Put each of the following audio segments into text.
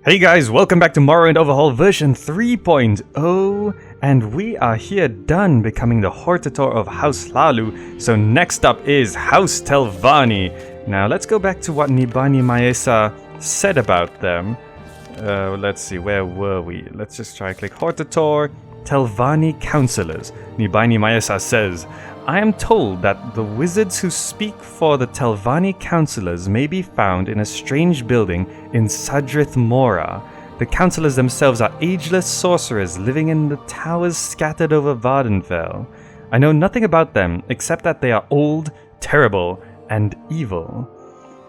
Hey guys, welcome back to Morrowind Overhaul version 3.0, and we are here done becoming the Hortator of House Lalu. So next up is House Telvani. Now let's go back to what Nibani Maesa said about them. Let's see, where were we? Let's just try click Hortator, Telvani Counselors. Nibani Maesa says, I am told that the wizards who speak for the Telvani counselors may be found in a strange building in Sadrith Mora. The counselors themselves are ageless sorcerers living in the towers scattered over Vardenfell. I know nothing about them except that they are old, terrible, and evil.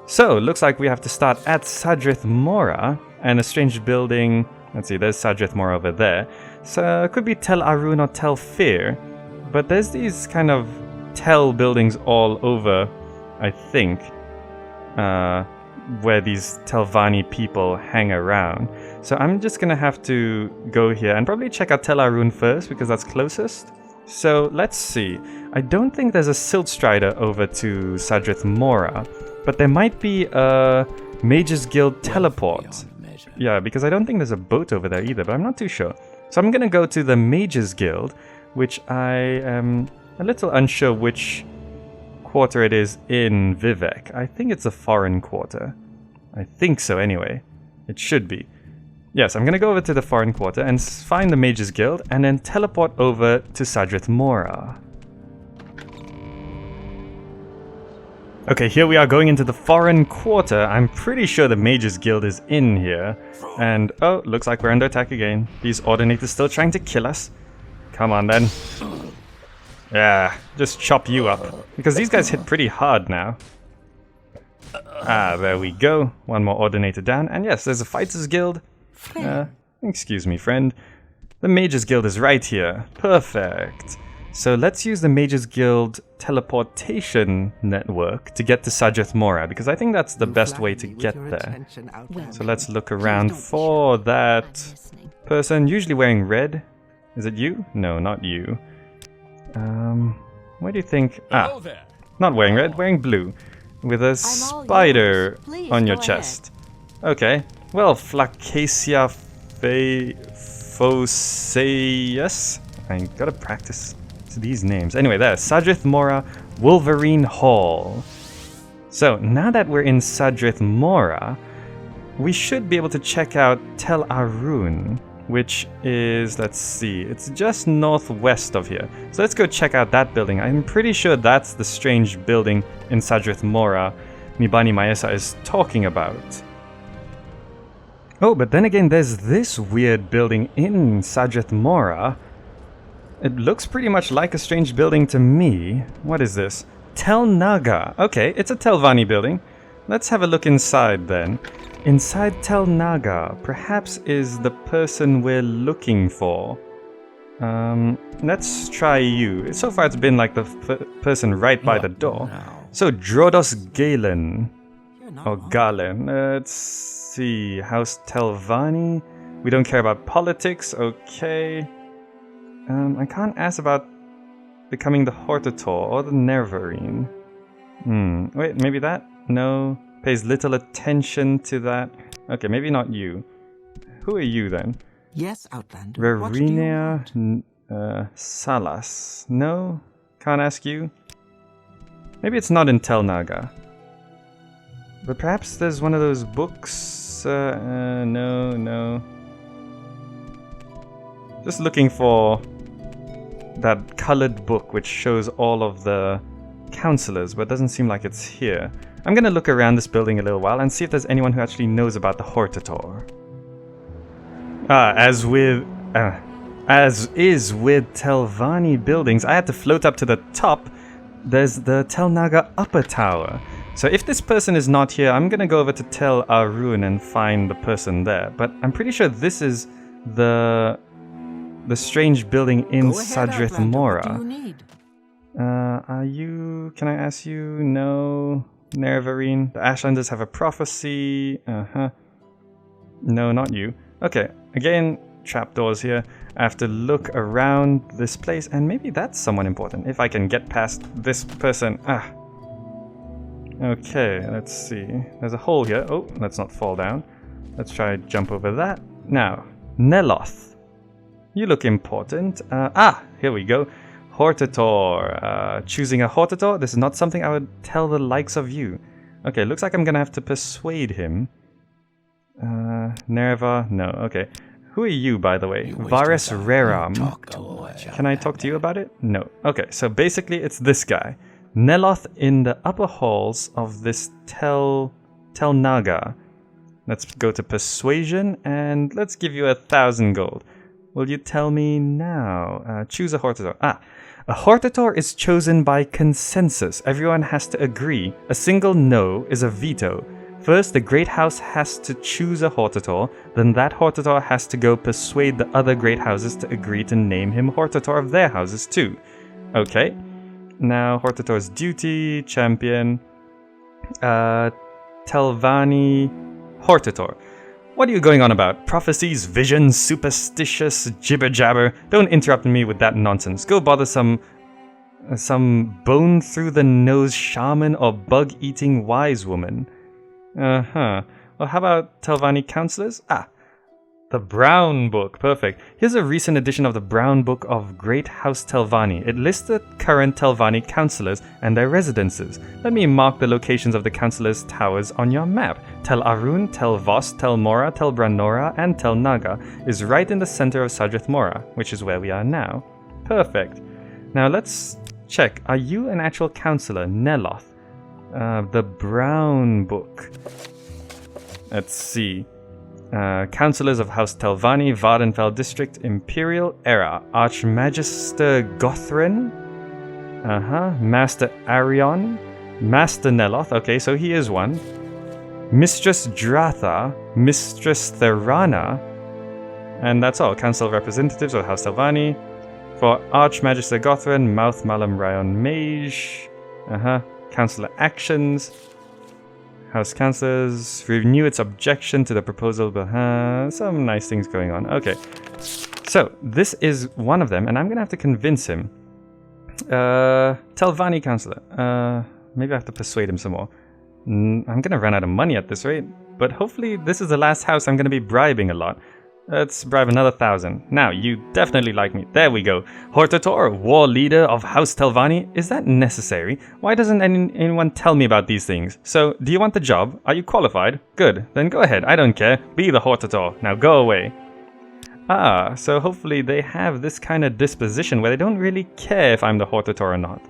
So, looks like we have to start at Sadrith Mora and a strange building. Let's see, there's Sadrith Mora over there. So, it could be Tel Arun or Tel Fir. But there's these kind of Tel buildings all over, I think, where these Telvani people hang around. So I'm just going to have to go here and probably check out Tel Arun first because that's closest. So let's see. I don't think there's a Silt Strider over to Sadrith Mora, but there might be a Mages Guild teleport. Yeah, because I don't think there's a boat over there either, but I'm not too sure. So I'm going to go to the Mages Guild, which I am a little unsure which quarter it is in Vivek. I think it's a foreign quarter. I think so anyway. It should be. Yes, I'm going to go over to the foreign quarter and find the Mages Guild and then teleport over to Sadrith Mora. Okay, here we are going into the foreign quarter. I'm pretty sure the Mages Guild is in here. And, oh, looks like we're under attack again. These Ordinators still trying to kill us. Come on then. Yeah, just chop you up. Because these guys hit pretty hard now. Ah, there we go. One more Ordinator down. And yes, there's a Fighters Guild. Excuse me, friend. The Mages Guild is right here. Perfect. So let's use the Mages Guild teleportation network to get to Sadrith Mora, because I think that's the best way to get there. So let's look around for that person, usually wearing red. Is it you? No, not you. Where do you think? Ah, not wearing red, wearing blue. With a spider on your chest. Okay. Well, Flacacia Phoceus. I gotta practice these names. Anyway, there. Sadrith Mora Wolverine Hall. So, now that we're in Sadrith Mora, we should be able to check out Tel Arun, which is, let's see, it's just northwest of here. So let's go check out that building. I'm pretty sure that's the strange building in Sadrith Mora Nibani Maesa is talking about. Oh, but then again, there's this weird building in Sadrith Mora. It looks pretty much like a strange building to me. What is this? Tel Naga. Okay, it's a Telvani building. Let's have a look inside then. Inside Tel Naga, perhaps is the person we're looking for. Let's try you. So far it's been like the person right by the door. So Drodos Galen. Or Galen. Let's see. House Telvani. We don't care about politics. Okay. I can't ask about becoming the Hortator or the Nervarine. Wait, maybe that? No. Pays little attention to that. Okay, maybe not you. Who are you then? Yes, Outlander. Rarinia Salas. No? Can't ask you? Maybe it's not in Tel Naga. But perhaps there's one of those books. No. Just looking for that colored book which shows all of the counselors, but it doesn't seem like it's here. I'm going to look around this building a little while and see if there's anyone who actually knows about the Hortator. As is with Telvani buildings, I had to float up to the top. There's the Tel Naga Upper Tower. So if this person is not here, I'm going to go over to Tel Arun and find the person there. But I'm pretty sure this is the strange building in Sadrith Mora. Are you... Can I ask you? No... Nervarine. The Ashlanders have a prophecy. No, not you. Okay, again, trapdoors here. I have to look around this place, and maybe that's someone important. If I can get past this person. Okay, let's see. There's a hole here. Oh, let's not fall down. Let's try jump over that. Now, Neloth. You look important. Here we go. Hortator. Choosing a Hortator. This is not something I would tell the likes of you. Okay, looks like I'm gonna have to persuade him. Nerva. No, okay. Who are you, by the way? Vares Reram. Can I talk to you about it? No. Okay, so basically it's this guy. Neloth in the upper halls of this Telnaga. Let's go to persuasion and let's give you 1,000 gold. Will you tell me now? Choose a Hortator. A Hortator is chosen by consensus. Everyone has to agree. A single no is a veto. First, the Great House has to choose a Hortator, then that Hortator has to go persuade the other Great Houses to agree to name him Hortator of their houses too. Okay. Now, Hortator's duty, champion, Telvani, Hortator. What are you going on about? Prophecies, visions, superstitious jibber-jabber. Don't interrupt me with that nonsense. Go bother some bone-through-the-nose shaman or bug-eating wise woman. Well, how about Telvani counselors? The Brown Book. Perfect. Here's a recent edition of the Brown Book of Great House Telvani. It lists the current Telvani councillors and their residences. Let me mark the locations of the councillors' towers on your map. Tel Arun, Tel Vos, Tel Mora, Tel Branora, and Tel Naga is right in the center of Sadrith Mora, which is where we are now. Perfect. Now let's check. Are you an actual councillor, Neloth? The Brown Book. Let's see. Councillors of House Telvani, Vardenfell District, Imperial Era, Archmagister Gothrin, Master Arion, Master Neloth, okay, so he is one, Mistress Dratha, Mistress Therana, and that's all. Council of Representatives of House Telvani. For Archmagister Gothrin, Mouth Malam Ryon Mage, Councillor Actions, House Councillors, renew its objection to the proposal, some nice things going on. Okay, so this is one of them, and I'm going to have to convince him. Telvani Councillor. Maybe I have to persuade him some more. I'm going to run out of money at this rate, but hopefully this is the last house I'm going to be bribing a lot. Let's bribe another 1,000. Now, you definitely like me. There we go. Hortator, war leader of House Telvani. Is that necessary? Why doesn't anyone tell me about these things? So, do you want the job? Are you qualified? Good. Then go ahead. I don't care. Be the Hortator. Now go away. So hopefully they have this kind of disposition where they don't really care if I'm the Hortator or not.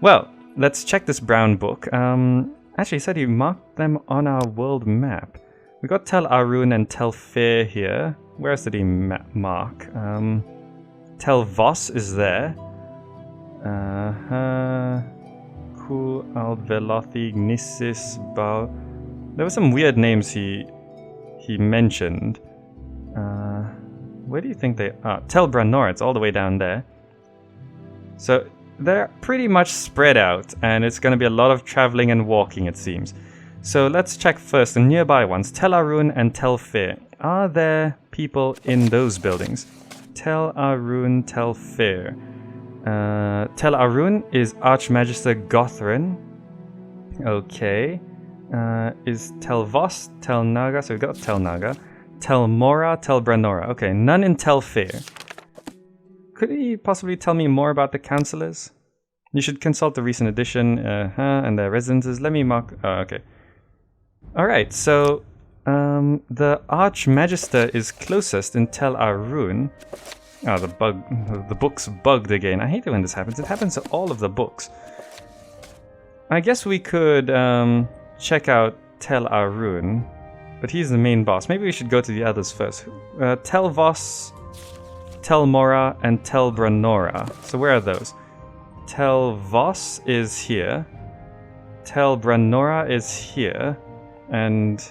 Well, let's check this brown book. Actually, he said he marked them on our world map. We got Tel Arun and Tel Fair here. Where else did he mark? Tel Vos is there. Kul Al Velothi Gnisis Bal. There were some weird names he mentioned. Where do you think they are? Tel Branor, it's all the way down there. So they're pretty much spread out, and it's going to be a lot of traveling and walking, it seems. So let's check first the nearby ones, Tel Arun and Tel Fair. Are there people in those buildings? Tel Arun, Tel Fair. Tel Arun is Archmagister Gothrin. Okay. Is Tel Vos, Tel Naga, so we've got Tel Naga. Tel Mora, Tel Branora. Okay, none in Tel Fair. Could he possibly tell me more about the councillors? You should consult the recent edition, and their residences. Let me mark... Oh, okay. Alright, so the Archmagister is closest in Tel Arun. Oh, the book's bugged again. I hate it when this happens. It happens to all of the books. I guess we could check out Tel Arun, but he's the main boss. Maybe we should go to the others first. Tel Vos, Tel Mora, and Tel Branora. So where are those? Tel Vos is here. Tel Branora is here. And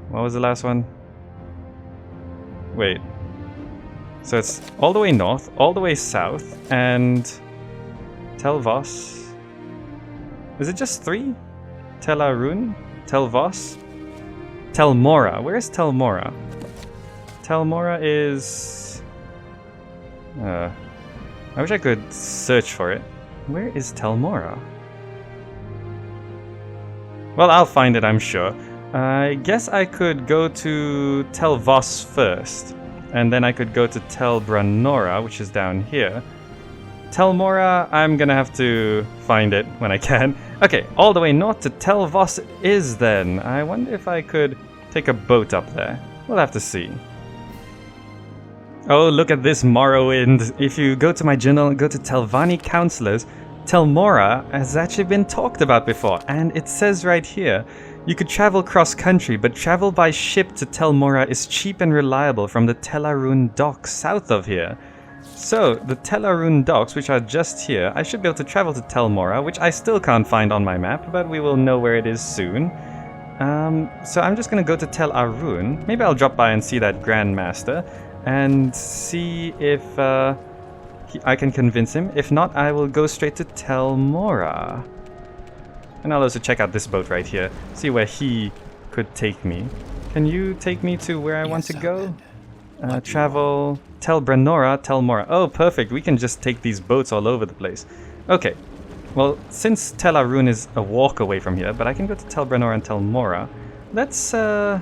what was the last one? Wait. So it's all the way north, all the way south, and Tel Vos. Is it just 3? Tel Arun, Tel Vos, Tel Mora. Where is Tel Mora? Tel Mora is... I wish I could search for it. Where is Tel Mora? Well, I'll find it, I'm sure. I guess I could go to Telvos first, and then I could go to Telbranora, which is down here. Telmora, I'm gonna have to find it when I can. Okay, all the way north to Telvos it is then. I wonder if I could take a boat up there. We'll have to see. Oh, look at this Morrowind. If you go to my journal and go to Telvani Counselors, Telmora has actually been talked about before, and it says right here, you could travel cross-country, but travel by ship to Telmora is cheap and reliable from the Telarun docks south of here. So, the Telarun docks, which are just here, I should be able to travel to Telmora, which I still can't find on my map, but we will know where it is soon. So I'm just gonna go to Telarun. Maybe I'll drop by and see that Grandmaster, and see if I can convince him. If not, I will go straight to Telmora. And I'll also check out this boat right here, see where he could take me. Can you take me to where I want to go? Travel, Telbranora, Telmora. Oh, perfect. We can just take these boats all over the place. Okay. Well, since Telarun is a walk away from here, but I can go to Telbranora and Telmora. Let's go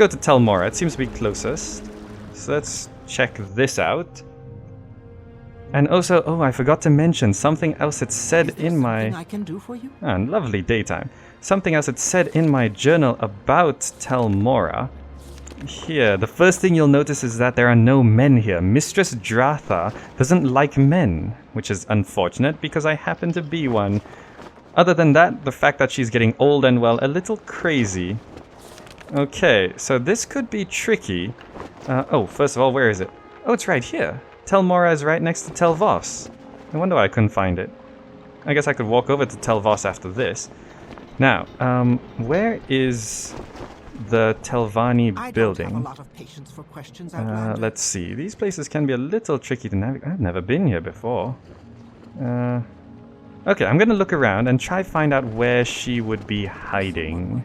to Telmora. It seems to be closest. So let's check this out. And also, oh, I forgot to mention something else it said in my... I can do for you? Lovely daytime. Something else it said in my journal about Telmora. Here, the first thing you'll notice is that there are no men here. Mistress Dratha doesn't like men, which is unfortunate because I happen to be one. Other than that, the fact that she's getting old and, well, a little crazy. Okay, so this could be tricky. Oh, first of all, where is it? Oh, it's right here. Telmora is right next to Telvos. No wonder why I couldn't find it. I guess I could walk over to Telvos after this. Now, where is the Telvani building? I don't have a lot of patience for questions, Outlander. Let's see. These places can be a little tricky to navigate. I've never been here before. Okay, I'm gonna look around and try find out where she would be hiding.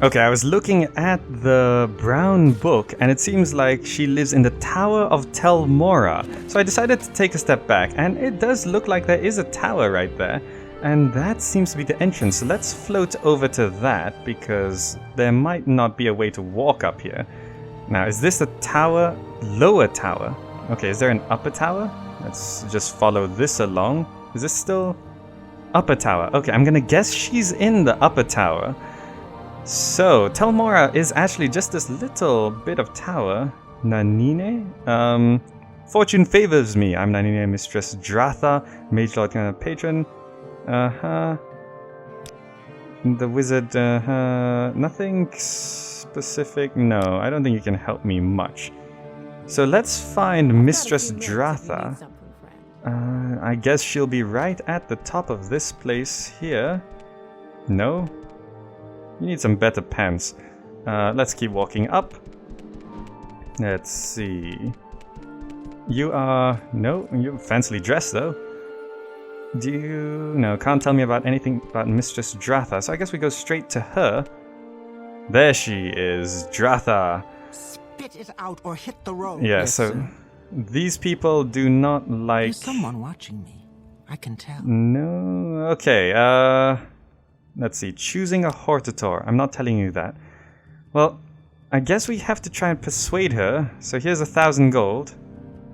Okay, I was looking at the brown book, and it seems like she lives in the Tower of Telmora. So I decided to take a step back, and it does look like there is a tower right there. And that seems to be the entrance, so let's float over to that, because there might not be a way to walk up here. Now, is this the tower? Lower tower? Okay, is there an upper tower? Let's just follow this along. Is this still upper tower? Okay, I'm gonna guess she's in the upper tower. So, Telmora is actually just this little bit of tower. Nanine? Fortune favors me. I'm Nanine, Mistress Dratha, Mage Lord Patron. The wizard, nothing specific? No, I don't think you can help me much. So let's find Mistress Dratha. I guess she'll be right at the top of this place here. No? You need some better pants. Let's keep walking up. Let's see. You are... No, you're fancily dressed though. Do you... No, can't tell me about anything about Mistress Dratha, so I guess we go straight to her. There she is, Dratha. Spit it out or hit the road. Yeah, Yes, so sir. these people do not like... There's someone watching me. I can tell. No, okay, let's see, choosing a Hortator. I'm not telling you that. Well, I guess we have to try and persuade her, so here's 1,000 gold.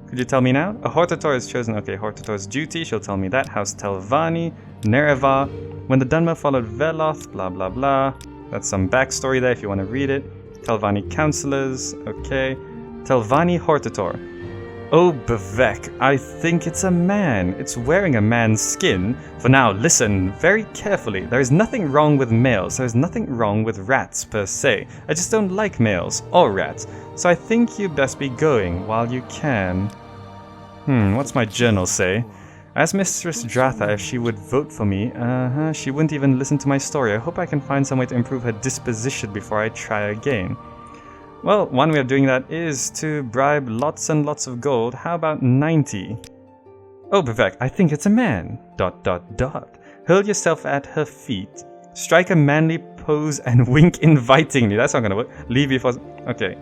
Could you tell me now? A Hortator is chosen. Okay, Hortator's duty. She'll tell me that. House Telvani, Nereva. When the Dunmer followed Veloth, blah blah blah. That's some backstory there if you want to read it. Telvani counselors. Okay. Telvani Hortator. Oh, Bevek, I think it's a man. It's wearing a man's skin. For now, listen very carefully. There is nothing wrong with males. There is nothing wrong with rats per se. I just don't like males or rats. So I think you best be going while you can. What's my journal say? I asked Mistress Dratha if she would vote for me. She wouldn't even listen to my story. I hope I can find some way to improve her disposition before I try again. Well, one way of doing that is to bribe lots and lots of gold. How about 90? Oh, Bevek, I think it's a man. ... Hurl yourself at her feet. Strike a manly pose and wink invitingly. That's not gonna work. Leave before... Okay.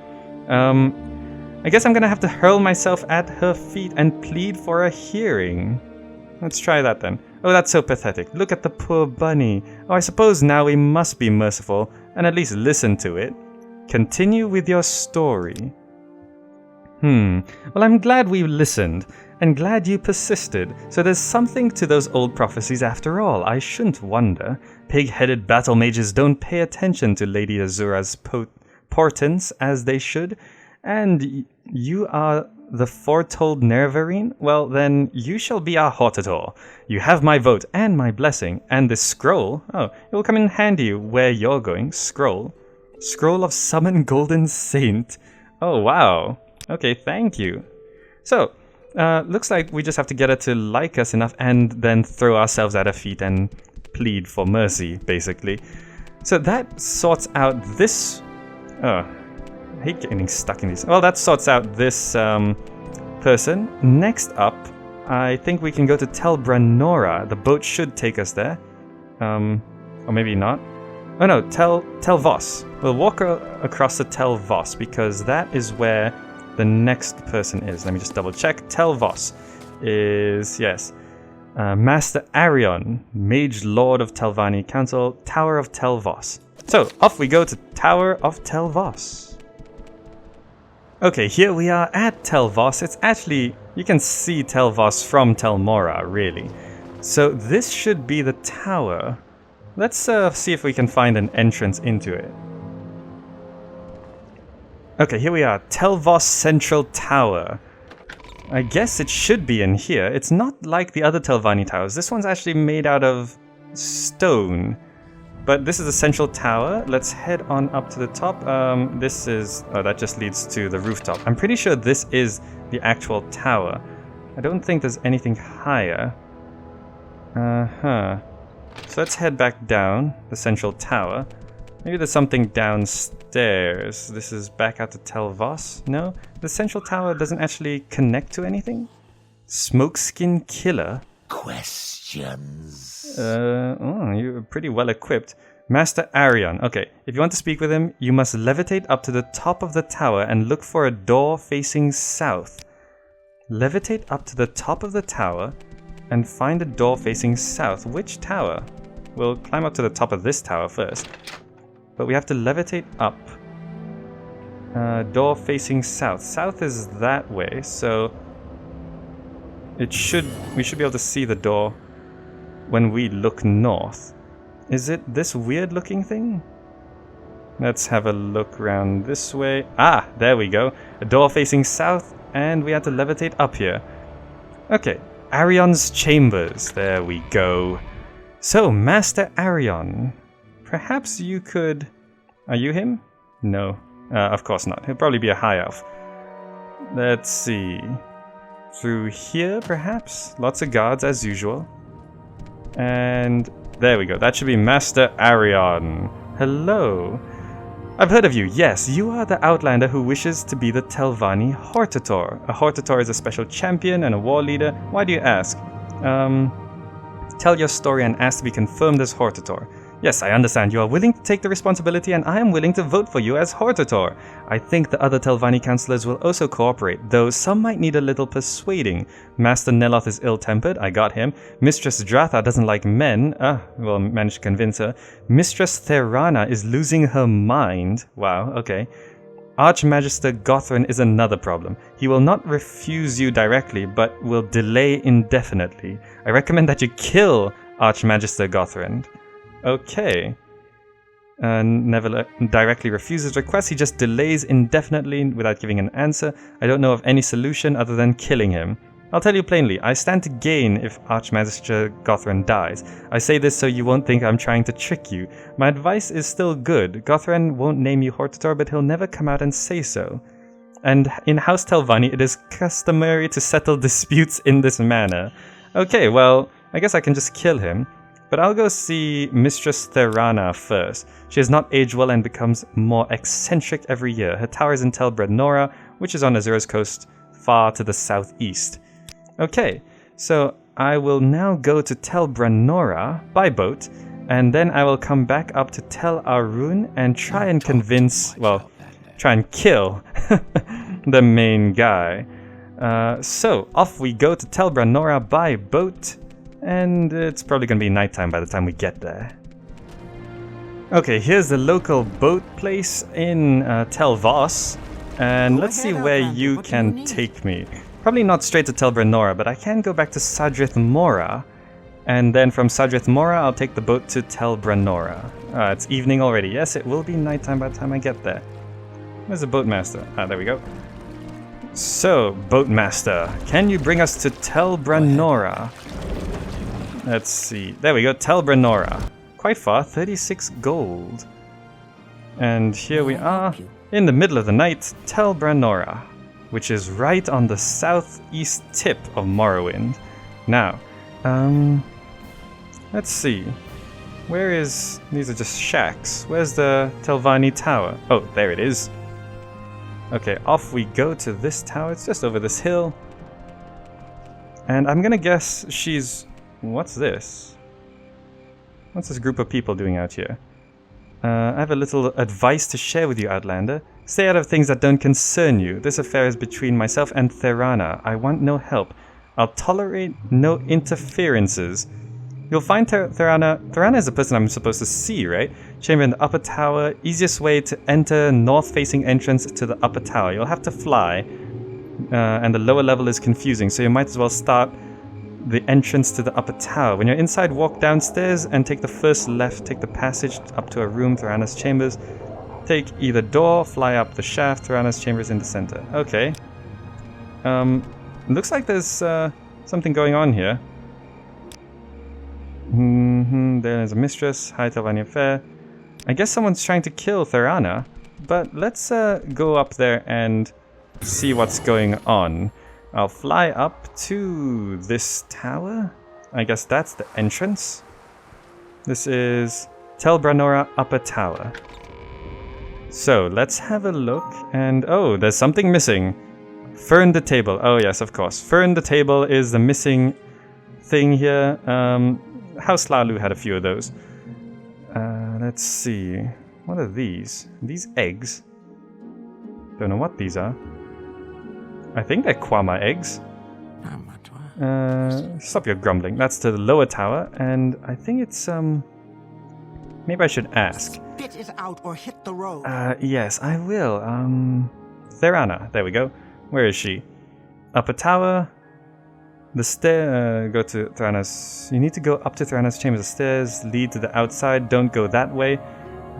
I guess I'm gonna have to hurl myself at her feet and plead for a hearing. Let's try that then. Oh, that's so pathetic. Look at the poor bunny. Oh, I suppose now we must be merciful and at least listen to it. Continue with your story. Well, I'm glad we listened, and glad you persisted. So there's something to those old prophecies after all. I shouldn't wonder. Pig-headed battle mages don't pay attention to Lady Azura's portents as they should. And you are the foretold Nervarine? Well, then you shall be our Hortator. You have my vote and my blessing. And this scroll, oh, it will come in handy where you're going. Scroll. Scroll of Summon Golden Saint. Oh, wow. Okay, thank you. So, looks like we just have to get her to like us enough and then throw ourselves at her feet and plead for mercy, basically. So that sorts out this... Oh, I hate getting stuck in these. Well, that sorts out this person. Next up, I think we can go to Telbranora. The boat should take us there. Or maybe not. Oh no, Telvos. We'll walk across to Telvos because that is where the next person is. Let me just double check. Telvos is, yes, Master Arion, Mage Lord of Telvani Council, Tower of Telvos. So, off we go to Tower of Telvos. Okay, here we are at Telvos. It's actually, you can see Telvos from Telmora, really. So this should be the tower. Let's see if we can find an entrance into it. Okay, here we are, Telvos Central Tower. I guess it should be in here. It's not like the other Telvani towers. This one's actually made out of stone. But this is the central tower. Let's head on up to the top. This is... Oh, that just leads to the rooftop. I'm pretty sure this is the actual tower. I don't think there's anything higher. So let's head back down the central tower. Maybe there's something downstairs. This is back out to Telvos. No? The central tower doesn't actually connect to anything? Smokeskin Killer? Questions? Oh, you're pretty well equipped. Master Arion. Okay, if you want to speak with him, you must levitate up to the top of the tower and look for a door facing south. Levitate up to the top of the tower and find a door facing south. Which tower? We'll climb up to the top of this tower first. But we have to levitate up. Door facing south. South is that way, so we should be able to see the door when we look north. Is it this weird looking thing? Let's have a look around this way. Ah, there we go. A door facing south, and we have to levitate up here. Okay, Arion's chambers. There we go. So, Master Arion. Perhaps you could... Are you him? No. Of course not. He'll probably be a high elf. Let's see. Through here, perhaps? Lots of guards, as usual. And there we go. That should be Master Arion. Hello. I've heard of you. Yes, you are the Outlander who wishes to be the Telvani Hortator. A Hortator is a special champion and a war leader. Why do you ask? Tell your story and ask to be confirmed as Hortator. Yes, I understand. You are willing to take the responsibility and I am willing to vote for you as Hortator. I think the other Telvani councillors will also cooperate, though some might need a little persuading. Master Neloth is ill-tempered, I got him. Mistress Dratha doesn't like men, we'll manage to convince her. Mistress Therana is losing her mind. Wow, okay. Archmagister Gothran is another problem. He will not refuse you directly, but will delay indefinitely. I recommend that you kill Archmagister Gothran. Okay. Never directly refuses requests, he just delays indefinitely without giving an answer. I don't know of any solution other than killing him. I'll tell you plainly, I stand to gain if Archmagister Gothran dies. I say this so you won't think I'm trying to trick you. My advice is still good. Gothran won't name you Hortator, but he'll never come out and say so. And in House Telvani, it is customary to settle disputes in this manner. Okay, well, I guess I can just kill him. But I'll go see Mistress Therana first. She has not aged well and becomes more eccentric every year. Her tower is in Telbranora, which is on Azura's coast, far to the southeast. Okay, so I will now go to Telbranora by boat, and then I will come back up to Tel Arun and try and convince, well, try and kill the main guy. So, off we go to Telbranora by boat. and it's probably gonna be nighttime by the time we get there. Okay, here's the local boat place in Telvos, and let's see where you can take me. Probably not straight to Tel Brenora, but I can go back to Sadrith Mora, and then from Sadrith Mora I'll take the boat to Tel Brenora. It's evening already. Yes, it will be nighttime by the time I get there. Where's the boatmaster? There we go. So, boatmaster, can you bring us to Tel Brenora? Let's see. There we go, Tel Brenora. Quite far, 36 gold. And here we are, in the middle of the night, Tel Brenora, which is right on the southeast tip of Morrowind. Now, let's see. Where is... These are just shacks. Where's the Telvani tower? Oh, there it is. Okay, off we go to this tower. It's just over this hill. And I'm gonna guess she's... What's this? What's this group of people doing out here? I have a little advice to share with you, Outlander. Stay out of things that don't concern you. This affair is between myself and Therana. I want no help. I'll tolerate no interferences. You'll find Therana... Therana is the person I'm supposed to see, right? Chamber in the upper tower. Easiest way to enter north-facing entrance to the upper tower. You'll have to fly. And the lower level is confusing, so you might as well start the entrance to the upper tower. When you're inside, walk downstairs and take the first left. Take the passage up to a room, Therana's chambers. Take either door, fly up the shaft. Therana's chambers in the center. Okay. Looks like there's something going on here. There's a mistress. Hi, Telvani affair. I guess someone's trying to kill Therana. But let's go up there and see what's going on. I'll fly up to this tower. I guess that's the entrance. This is Tel Brenora Upper Tower. So let's have a look. And oh, there's something missing. Fern the table. Oh yes, of course. Fern the table is the missing thing here. House Lalu had a few of those. Let's see. What are these? These eggs? Don't know what these are. I think they're Kwama eggs. Stop your grumbling. That's to the lower tower, and I think it's maybe I should ask. Spit it out or hit the road. Yes, I will. Therana. There we go. Where is she? Upper tower. The stair. Go to Therana's. You need to go up to Therana's chamber. The stairs lead to the outside. Don't go that way.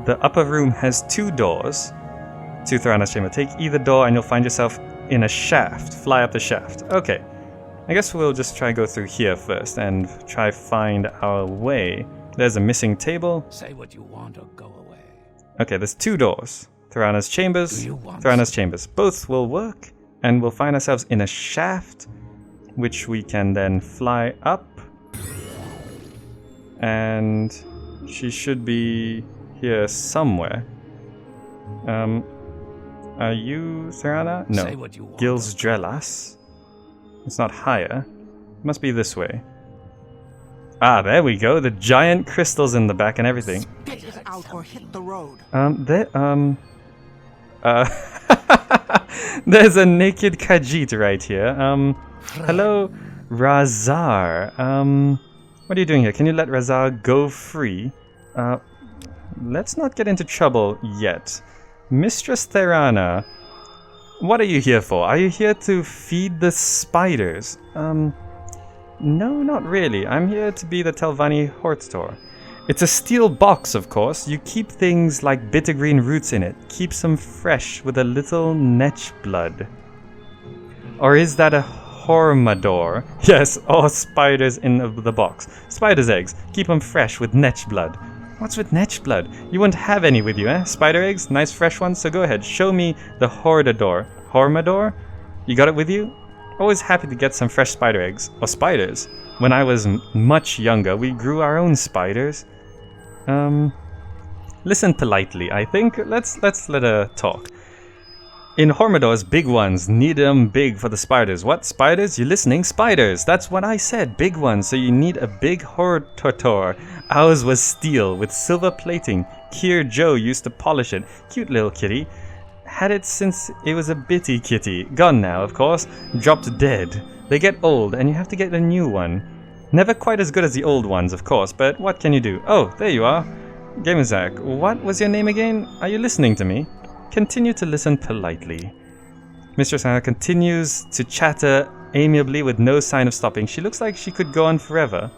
The upper room has 2 doors to Therana's chamber. Take either door, and you'll find yourself in a shaft. Fly up the shaft. Okay. I guess we'll just try go through here first and try find our way. There's a missing table. Say what you want or go away. Okay, there's 2 doors. Therana's chambers. Therana's chambers. Both will work, and we'll find ourselves in a shaft, which we can then fly up. And she should be here somewhere. Are you Therana? No. Say what you want. Gils Drelas. It's not higher. It must be this way. Ah, there we go. The giant crystals in the back and everything. Spit it out or hit the road. There's a naked Khajit right here. Hello, Razar. What are you doing here? Can you let Razar go free? Let's not get into trouble yet. Mistress Therana, what are you here for? Are you here to feed the spiders? No, not really. I'm here to be the Telvani Hortator. It's a steel box, of course. You keep things like bitter green roots in it. Keeps them fresh with a little netch blood. Or is that a Hormador? Yes, or spiders in the box. Spider's eggs. Keep them fresh with netch blood. What's with netch blood? You wouldn't have any with you, eh? Spider eggs? Nice fresh ones? So go ahead, show me the Hordador. Hormador? You got it with you? Always happy to get some fresh spider eggs. Or spiders. When I was much younger, we grew our own spiders. Listen politely, I think. Let's let her talk. In Hormadors, big ones. Need them big for the spiders. What? Spiders? You listening? Spiders! That's what I said. Big ones. So you need a big Hortator. Ours was steel with silver plating. Kier Joe used to polish it. Cute little kitty. Had it since it was a bitty kitty. Gone now, of course. Dropped dead. They get old and you have to get a new one. Never quite as good as the old ones, of course, but what can you do? Oh, there you are. Gamerzak, what was your name again? Are you listening to me? Continue to listen politely. Mistress Anna continues to chatter amiably with no sign of stopping. She looks like she could go on forever.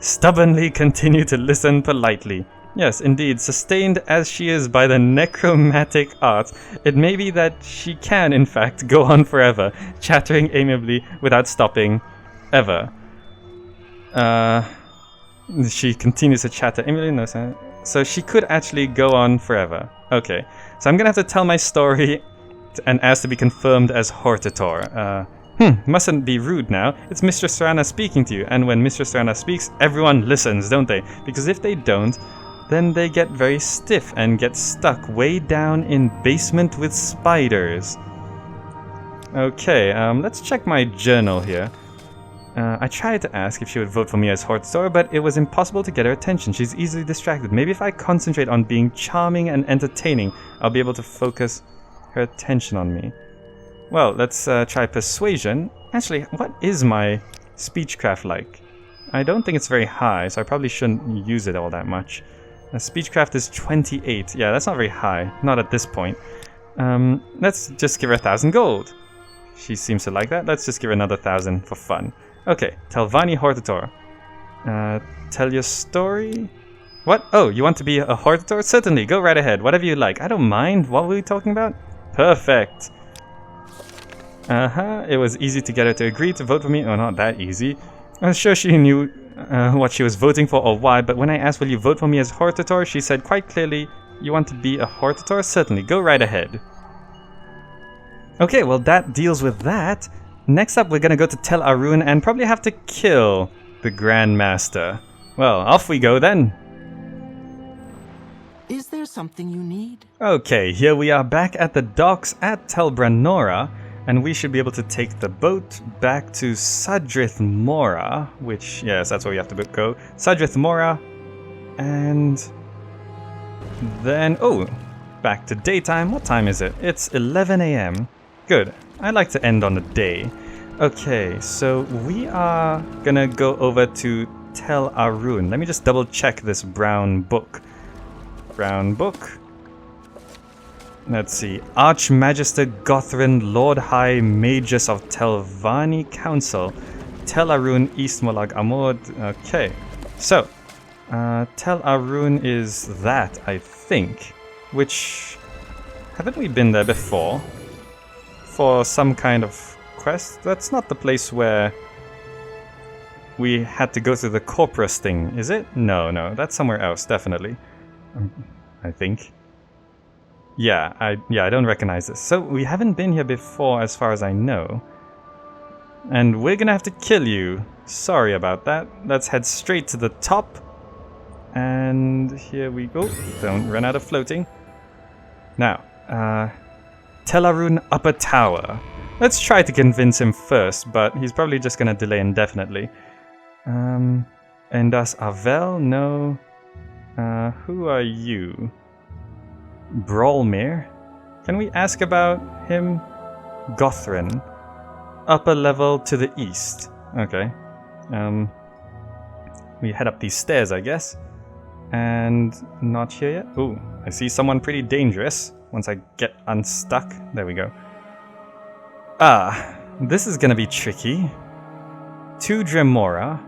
Stubbornly continue to listen politely. Yes, indeed, sustained as she is by the necromantic art, it may be that she can, in fact, go on forever, chattering amiably without stopping, ever. She continues to chatter amiably, no sign. So she could actually go on forever. Okay, so I'm gonna have to tell my story and ask to be confirmed as Hortator. Mustn't be rude now. It's Mistress Serana speaking to you, and when Mistress Serana speaks, everyone listens, don't they? Because if they don't, then they get very stiff and get stuck way down in basement with spiders. Okay, let's check my journal here. I tried to ask if she would vote for me as Hortator, but it was impossible to get her attention. She's easily distracted. Maybe if I concentrate on being charming and entertaining, I'll be able to focus her attention on me. Well, let's try persuasion. Actually, what is my speechcraft like? I don't think it's very high, so I probably shouldn't use it all that much. Speechcraft is 28. Yeah, that's not very high. Not at this point. Let's just give her 1,000 gold. She seems to like that. Let's just give her another 1,000 for fun. Okay, Telvani Hortator. Tell your story? What? Oh, you want to be a Hortator? Certainly, go right ahead. Whatever you like. I don't mind. What were we talking about? Perfect. It was easy to get her to agree to vote for me. Oh, not that easy. I'm sure she knew what she was voting for or why, but when I asked, will you vote for me as Hortator, she said quite clearly, you want to be a Hortator? Certainly, go right ahead. Okay, well that deals with that. Next up, we're gonna go to Tel Arun and probably have to kill the Grandmaster. Well, off we go then. Is there something you need? Okay, here we are back at the docks at Tel Branora, and we should be able to take the boat back to Sadrith Mora, which, yes, that's where we have to go. Sadrith Mora, and then, oh, back to daytime. What time is it? It's 11 a.m. Good. I like to end on the day. Okay, so we are gonna go over to Tel Arun. Let me just double check this brown book. Brown book. Let's see. Archmagister Gothrin, Lord High Magus of Telvani Council. Tel Arun, East Molag Amod. Okay. So, Tel Arun is that, I think. Which, haven't we been there before? For some kind of quest? That's not the place where we had to go through the Corpus thing, is it? No, that's somewhere else, definitely. I think. Yeah, I don't recognize this. So we haven't been here before as far as I know. And we're gonna have to kill you. Sorry about that. Let's head straight to the top. And here we go. Don't run out of floating. Now, Tel Arun Upper Tower. Let's try to convince him first, but he's probably just gonna delay indefinitely. Endas Avel? No. Who are you? Brawlmere? Can we ask about him? Gothrin. Upper level to the east. Okay. We head up these stairs, I guess. And not here yet? Ooh, I see someone pretty dangerous. Once I get unstuck. There we go. This is gonna be tricky. To Dremora.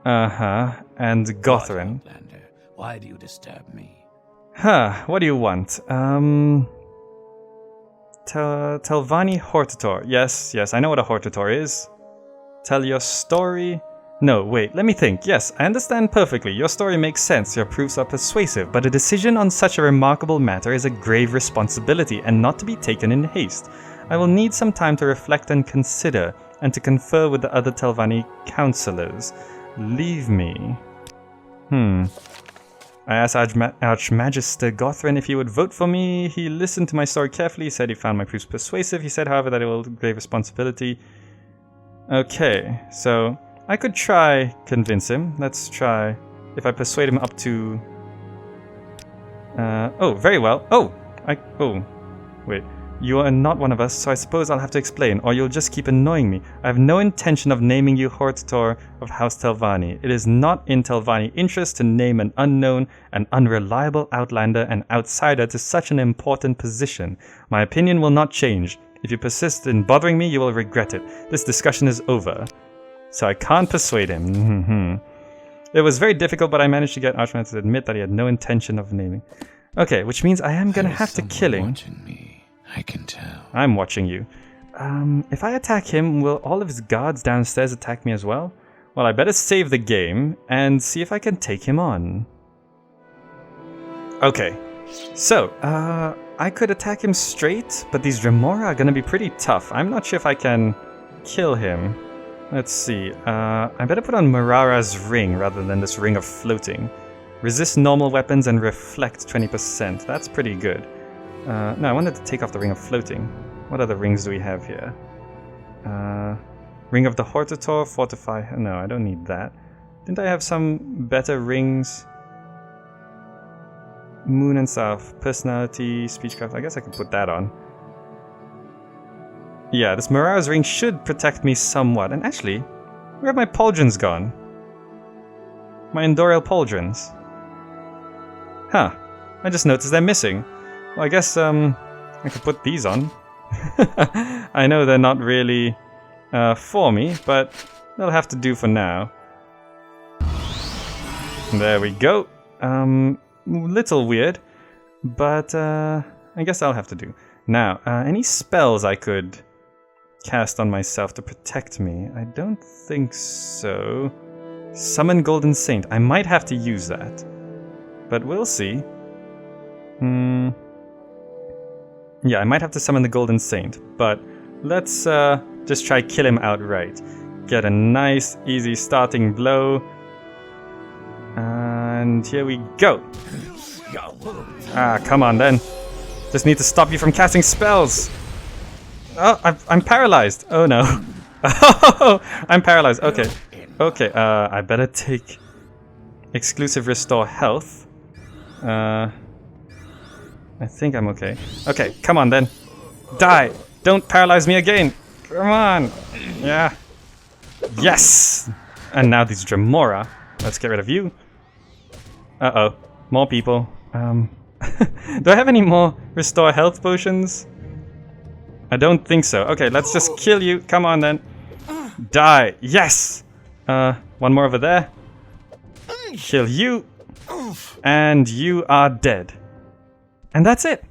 And Gothrin. Why do you disturb me? What do you want? Telvani Hortator. Yes, I know what a Hortator is. Tell your story. No, wait, let me think. Yes, I understand perfectly. Your story makes sense. Your proofs are persuasive, but a decision on such a remarkable matter is a grave responsibility and not to be taken in haste. I will need some time to reflect and consider, and to confer with the other Telvani counselors. Leave me. I asked Archmagister Gothrin if he would vote for me. He listened to my story carefully. He said he found my proofs persuasive. He said, however, that it will grave responsibility. Okay, so I could try convince him. Let's try. If I persuade him up to... oh, very well. Oh, wait. You are not one of us, so I suppose I'll have to explain, or you'll just keep annoying me. I have no intention of naming you Hortator of House Telvani. It is not in Telvani interest to name an unknown and unreliable outlander and outsider to such an important position. My opinion will not change. If you persist in bothering me, you will regret it. This discussion is over. So I can't persuade him. It was very difficult, but I managed to get Archman to admit that he had no intention of naming. Okay, which means I am gonna have to kill him. Watching me. I can tell. I'm watching you. If I attack him, will all of his guards downstairs attack me as well? Well, I better save the game and see if I can take him on. Okay, so, I could attack him straight, but these Dremora are gonna be pretty tough. I'm not sure if I can kill him. Let's see, I better put on Marara's ring rather than this ring of floating. Resist normal weapons and reflect 20%. That's pretty good. No, I wanted to take off the ring of floating. What other rings do we have here? Ring of the Hortator, fortify. No, I don't need that. Didn't I have some better rings? Moon and South, personality, speechcraft. I guess I could put that on. Yeah, this Marara's ring should protect me somewhat. And actually, where have my pauldrons gone? My Endorial pauldrons. Huh. I just noticed they're missing. Well, I guess I could put these on. I know they're not really for me, but they'll have to do for now. There we go. Little weird, but I guess I'll have to do. Now, any spells I could cast on myself to protect me? I don't think so. Summon Golden Saint. I might have to use that, but we'll see. Yeah, I might have to summon the Golden Saint, but let's just try kill him outright. Get a nice, easy starting blow. And here we go. Ah, come on then. Just need to stop you from casting spells. Oh, I'm paralyzed. Oh no. Oh, I'm paralyzed. Okay. Okay, I better take exclusive restore health. I think I'm okay. Okay, come on then. Die! Don't paralyze me again! Come on! Yeah. Yes! And now these Dremora. Let's get rid of you. Uh-oh. More people. Do I have any more restore health potions? I don't think so. Okay, let's just kill you. Come on then. Die! Yes! One more over there. Kill you. And you are dead. And that's it.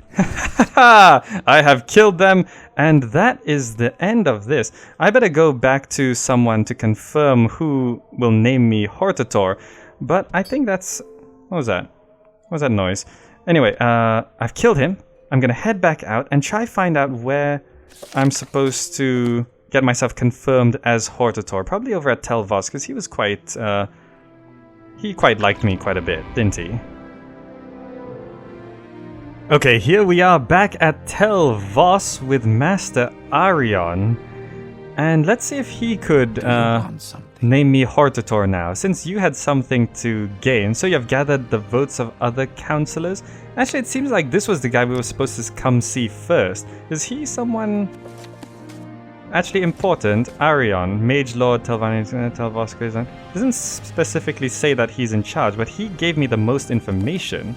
I have killed them, and that is the end of this. I better go back to someone to confirm who will name me Hortator, but I think that's... What was that? What was that noise? Anyway, I've killed him. I'm gonna head back out and try find out where I'm supposed to get myself confirmed as Hortator. Probably over at Telvos, because he was quite... he quite liked me quite a bit, didn't he? Okay, here we are back at Telvos with Master Arion. And let's see if he could name me Hortator now, since you had something to gain. So you have gathered the votes of other counselors. Actually, it seems like this was the guy we were supposed to come see first. Is he someone actually important? Arion, Mage Lord, Telvani, Telvos, doesn't specifically say that he's in charge, but he gave me the most information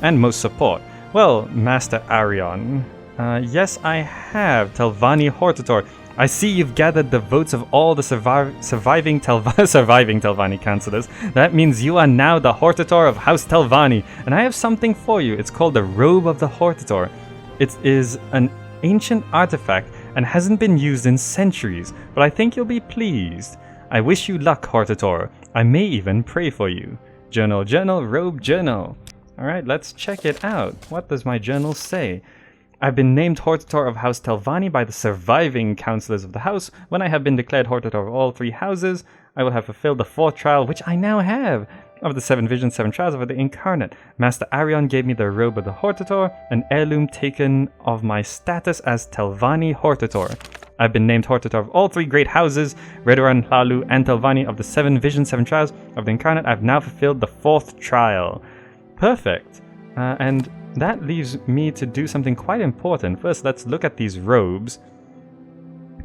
and most support. Well, Master Arion, yes I have, Telvani Hortator. I see you've gathered the votes of all the surviving Telvani counselors. That means you are now the Hortator of House Telvani, and I have something for you. It's called the Robe of the Hortator. It is an ancient artifact and hasn't been used in centuries, but I think you'll be pleased. I wish you luck, Hortator. I may even pray for you. Journal, journal, robe, journal. Alright, let's check it out. What does my journal say? I've been named Hortator of House Telvani by the surviving counselors of the house. When I have been declared Hortator of all 3 houses, I will have fulfilled the 4th trial, which I now have, of the 7 visions, 7 trials of the incarnate. Master Arion gave me the robe of the Hortator, an heirloom taken of my status as Telvani Hortator. I've been named Hortator of all 3 great houses, Redoran, Hlalu, and Telvani of the 7 visions, 7 trials of the incarnate. I've now fulfilled the 4th trial. Perfect. And that leaves me to do something quite important. First, let's look at these robes.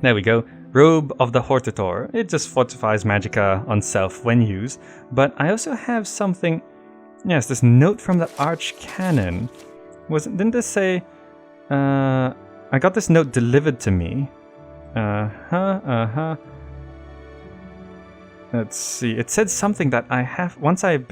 There we go. Robe of the Hortator. It just fortifies magicka on self when used. But I also have something... Yes, this note from the Archcanon. Didn't this say... I got this note delivered to me. Let's see. It said something that I have... Once I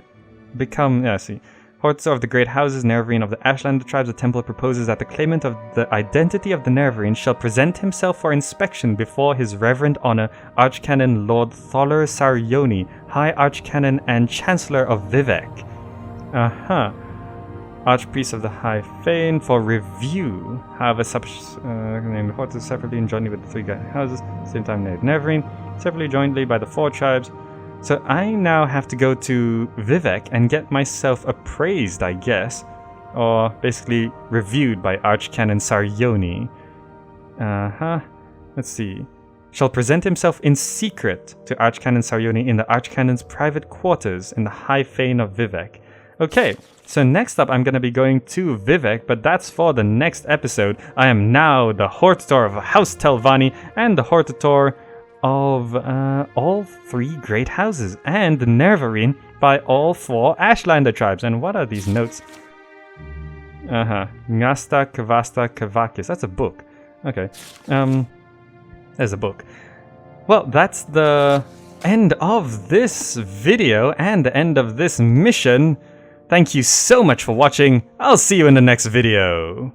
become... Yeah, see. Hortator of the Great Houses, Nerevarine of the Ashlander tribes, the Templar proposes that the claimant of the identity of the Nerevarine shall present himself for inspection before his reverend honor, Archcanon Lord Thaler Sarioni, High Archcanon and Chancellor of Vivek. Archpriest of the High Fane for review. However, named Hortator separately and jointly with the 3 Great Houses, same time named Nerevarine, separately jointly by the 4 tribes. So I now have to go to Vivek and get myself appraised, I guess. Or basically reviewed by Archcanon Sarioni. Let's see. Shall present himself in secret to Archcanon Sarioni in the Archcanon's private quarters in the High Fane of Vivek. Okay, so next up I'm going to be going to Vivek, but that's for the next episode. I am now the Hortator of House Telvani and the Hortator of all 3 great houses, and the Nerevarine by all 4 Ashlander tribes. And what are these notes? Ngasta Kavasta Kavakis. That's a book. Okay. There's a book. Well, that's the end of this video and the end of this mission. Thank you so much for watching. I'll see you in the next video.